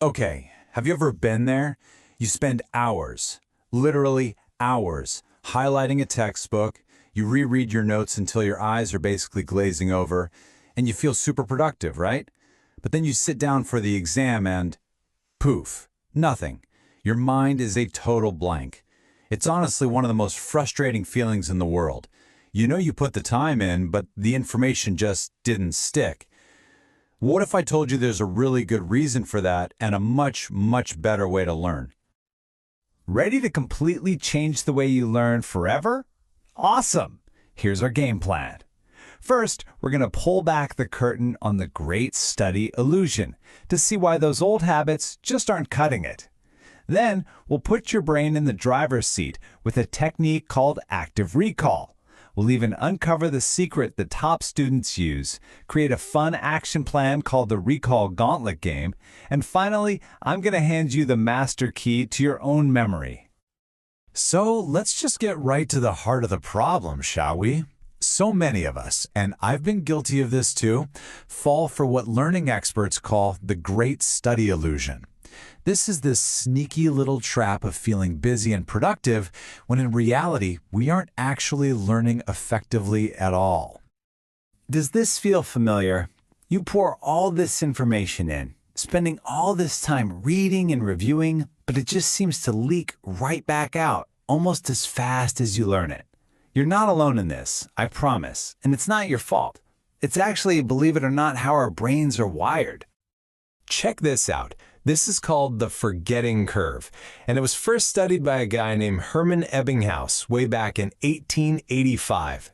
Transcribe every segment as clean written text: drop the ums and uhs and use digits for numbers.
Okay, have you ever been there? You spend hours, literally hours, highlighting a textbook, you reread your notes until your eyes are basically glazing over, and you feel super productive, right? But then you sit down for the exam and poof, nothing. Your mind is a total blank. It's honestly one of the most frustrating feelings in the world. You know you put the time in, but the information just didn't stick. What if I told you there's a really good reason for that and a much, much better way to learn? Ready to completely change the way you learn forever? Awesome! Here's our game plan. First, we're going to pull back the curtain on the great study illusion to see why those old habits just aren't cutting it. Then, we'll put your brain in the driver's seat with a technique called active recall. We'll even uncover the secret that top students use, create a fun action plan called the Recall Gauntlet game, and finally, I'm going to hand you the master key to your own memory. So let's just get right to the heart of the problem, shall we? So many of us, and I've been guilty of this too, fall for what learning experts call the great study illusion. This is this sneaky little trap of feeling busy and productive when in reality, we aren't actually learning effectively at all. Does this feel familiar? You pour all this information in, spending all this time reading and reviewing, but it just seems to leak right back out, almost as fast as you learn it. You're not alone in this, I promise, and it's not your fault. It's actually, believe it or not, how our brains are wired. Check this out. This is called the forgetting curve, and it was first studied by a guy named Hermann Ebbinghaus way back in 1885.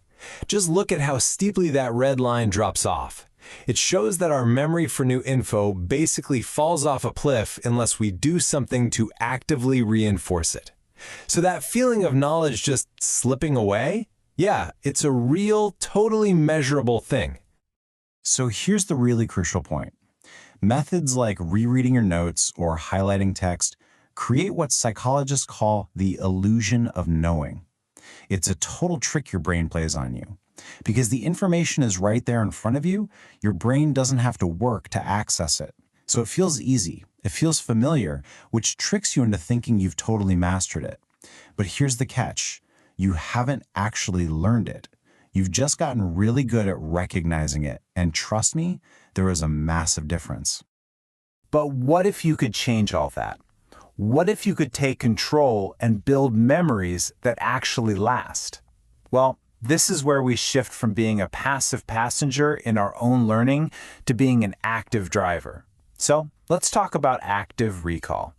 Just look at how steeply that red line drops off. It shows that our memory for new info basically falls off a cliff unless we do something to actively reinforce it. So that feeling of knowledge just slipping away? Yeah, it's a real, totally measurable thing. So here's the really crucial point. Methods like rereading your notes or highlighting text create what psychologists call the illusion of knowing. It's a total trick your brain plays on you. Because the information is right there in front of you, your brain doesn't have to work to access it. So it feels easy, it feels familiar, which tricks you into thinking you've totally mastered it. But here's the catch. You haven't actually learned it. You've just gotten really good at recognizing it, and trust me, there is a massive difference. But what if you could change all that? What if you could take control and build memories that actually last? Well, this is where we shift from being a passive passenger in our own learning to being an active driver. So let's talk about active recall.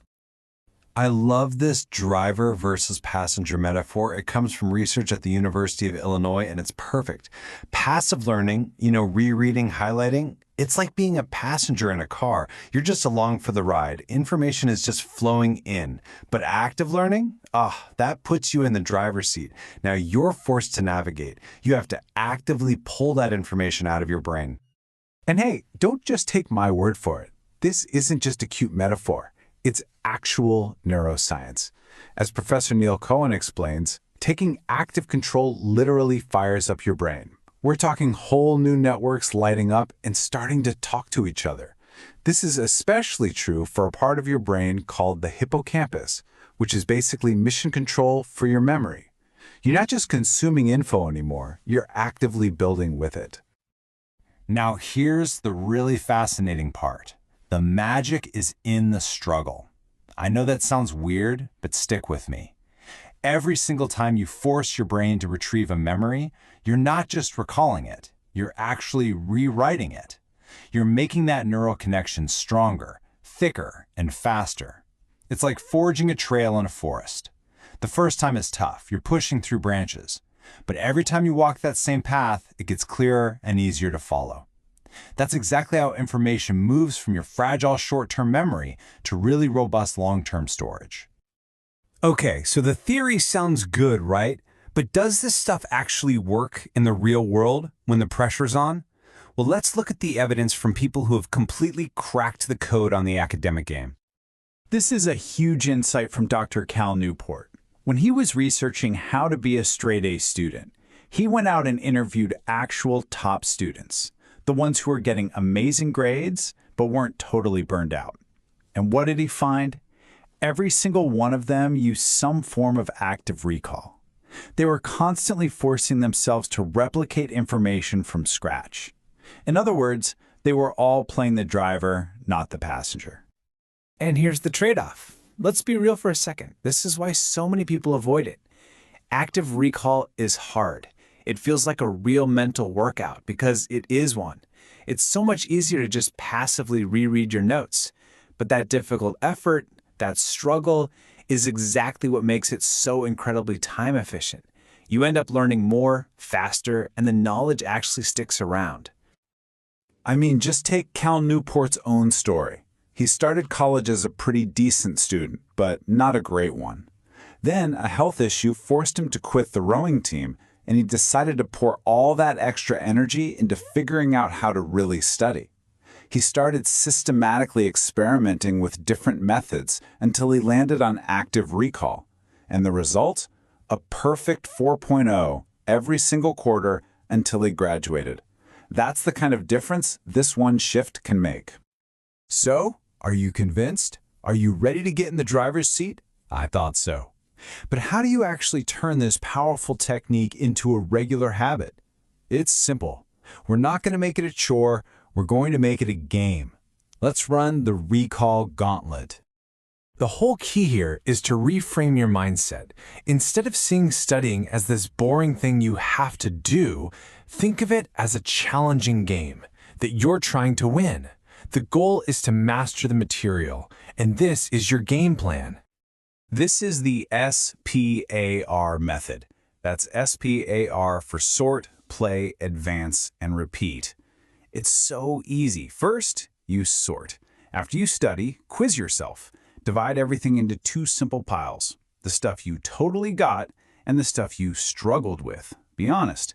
I love this driver versus passenger metaphor. It comes from research at the University of Illinois, and it's perfect. Passive learning, rereading, highlighting, it's like being a passenger in a car. You're just along for the ride. Information is just flowing in. But active learning, that puts you in the driver's seat. Now you're forced to navigate. You have to actively pull that information out of your brain. And hey, don't just take my word for it. This isn't just a cute metaphor. It's actual neuroscience. As Professor Neil Cohen explains, taking active control literally fires up your brain. We're talking whole new networks lighting up and starting to talk to each other. This is especially true for a part of your brain called the hippocampus, which is basically mission control for your memory. You're not just consuming info anymore, you're actively building with it. Now here's the really fascinating part. The magic is in the struggle. I know that sounds weird, but stick with me. Every single time you force your brain to retrieve a memory, you're not just recalling it, you're actually rewriting it. You're making that neural connection stronger, thicker, and faster. It's like forging a trail in a forest. The first time is tough, you're pushing through branches. But every time you walk that same path, it gets clearer and easier to follow. That's exactly how information moves from your fragile short-term memory to really robust long-term storage. Okay, so the theory sounds good, right? But does this stuff actually work in the real world when the pressure's on? Well, let's look at the evidence from people who have completely cracked the code on the academic game. This is a huge insight from Dr. Cal Newport. When he was researching how to be a straight-A student, he went out and interviewed actual top students, the ones who were getting amazing grades but weren't totally burned out. And what did he find? Every single one of them used some form of active recall. They were constantly forcing themselves to replicate information from scratch. In other words, they were all playing the driver, not the passenger. And here's the trade-off. Let's be real for a second. This is why so many people avoid it. Active recall is hard. It feels like a real mental workout because it is one. It's so much easier to just passively reread your notes. But that difficult effort, that struggle, is exactly what makes it so incredibly time efficient. You end up learning more, faster, and the knowledge actually sticks around. I mean, just take Cal Newport's own story. He started college as a pretty decent student, but not a great one. Then a health issue forced him to quit the rowing team, and he decided to pour all that extra energy into figuring out how to really study. He started systematically experimenting with different methods until he landed on active recall. And the result? A perfect 4.0 every single quarter until he graduated. That's the kind of difference this one shift can make. So, are you convinced? Are you ready to get in the driver's seat? I thought so. But how do you actually turn this powerful technique into a regular habit? It's simple. We're not going to make it a chore. We're going to make it a game. Let's run the Recall Gauntlet. The whole key here is to reframe your mindset. Instead of seeing studying as this boring thing you have to do, think of it as a challenging game that you're trying to win. The goal is to master the material, and this is your game plan. This is the SPAR method. That's SPAR for sort, play, advance, and repeat. It's so easy. First, you sort. After you study, quiz yourself. Divide everything into two simple piles. The stuff you totally got and the stuff you struggled with. Be honest.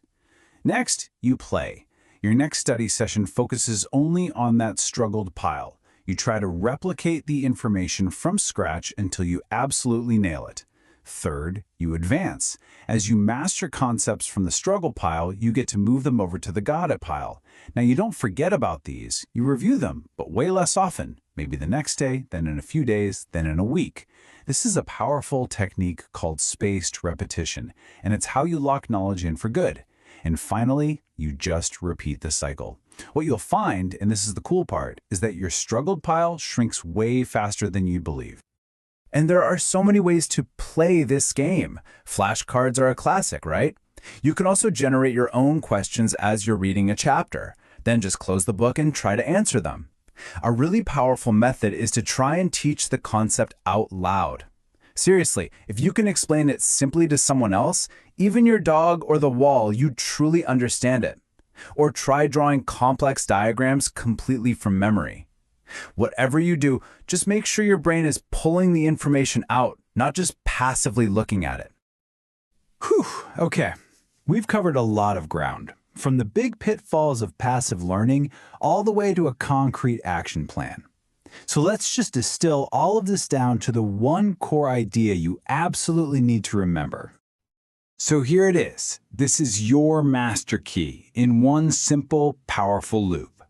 Next, you play. Your next study session focuses only on that struggled pile. You try to replicate the information from scratch until you absolutely nail it. Third, you advance. As you master concepts from the struggle pile, you get to move them over to the got it pile. Now, you don't forget about these. You review them, but way less often. Maybe the next day, then in a few days, then in a week. This is a powerful technique called spaced repetition, and it's how you lock knowledge in for good. And finally, you just repeat the cycle. What you'll find, and this is the cool part, is that your struggled pile shrinks way faster than you believe. And there are so many ways to play this game. Flashcards are a classic, right? You can also generate your own questions as you're reading a chapter. Then just close the book and try to answer them. A really powerful method is to try and teach the concept out loud. Seriously, if you can explain it simply to someone else, even your dog or the wall, you truly understand it. Or try drawing complex diagrams completely from memory. Whatever you do, just make sure your brain is pulling the information out, not just passively looking at it. Whew, okay. We've covered a lot of ground, from the big pitfalls of passive learning all the way to a concrete action plan. So let's just distill all of this down to the one core idea you absolutely need to remember. So here it is. This is your master key in one simple, powerful loop.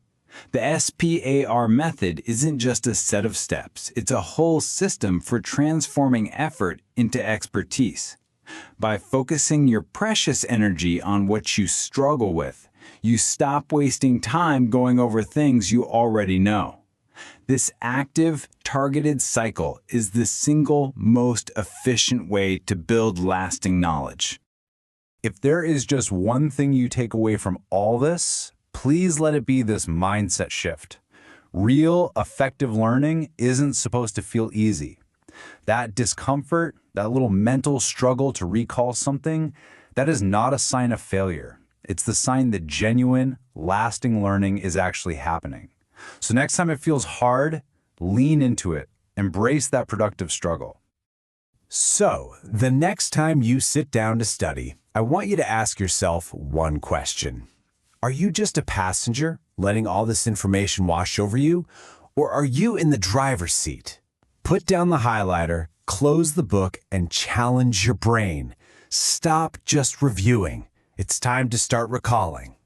The SPAR method isn't just a set of steps. It's a whole system for transforming effort into expertise. By focusing your precious energy on what you struggle with, you stop wasting time going over things you already know. This active, targeted cycle is the single most efficient way to build lasting knowledge. If there is just one thing you take away from all this, please let it be this mindset shift. Real, effective learning isn't supposed to feel easy. That discomfort, that little mental struggle to recall something, that is not a sign of failure. It's the sign that genuine, lasting learning is actually happening. So next time it feels hard, lean into it. Embrace that productive struggle. So, the next time you sit down to study, I want you to ask yourself one question. Are you just a passenger, letting all this information wash over you? Or are you in the driver's seat? Put down the highlighter, close the book, and challenge your brain. Stop just reviewing. It's time to start recalling.